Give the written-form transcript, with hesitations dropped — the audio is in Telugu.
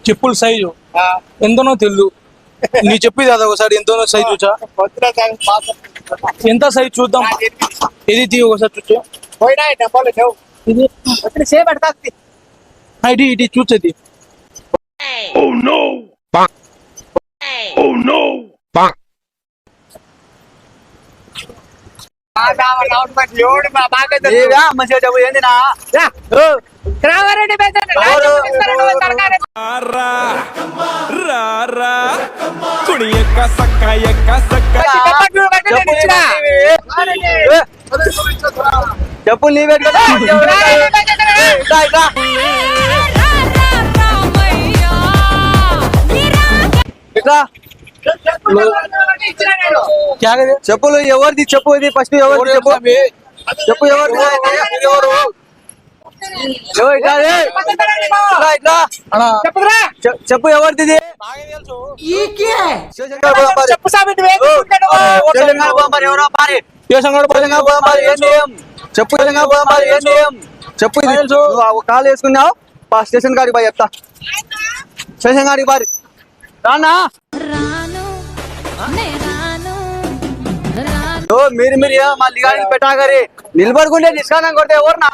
చెప్పుల సైజు ఎంతనో తెలు నీ చెప్పేది అది ఒకసారి ఎంతనో సైజు చూచా ఎంత సైజు చూద్దాం ఇది తీ ఒకసారి చూచా ఇది ఇది చూసేది మంచిగా చెప్పు ఏంది నా చెప్పులు నీవే కదా చెప్పులు ఎవరిది చెప్పు ఇది ఫస్ట్ ఎవరిది చెప్పు చెప్పు ఎవరిది ఎవరు చెప్పు ఎవరిది చెప్పు చెప్పు కాలు వేసుకున్నావు స్టేషన్ కాడికి బాయ్ చెప్తా స్టేషన్ కాడికి బారి రానా మీరు మళ్ళీ పెట్టాగరి నిలబడుకుంటే నిష్కానం కొడితే ఎవరునా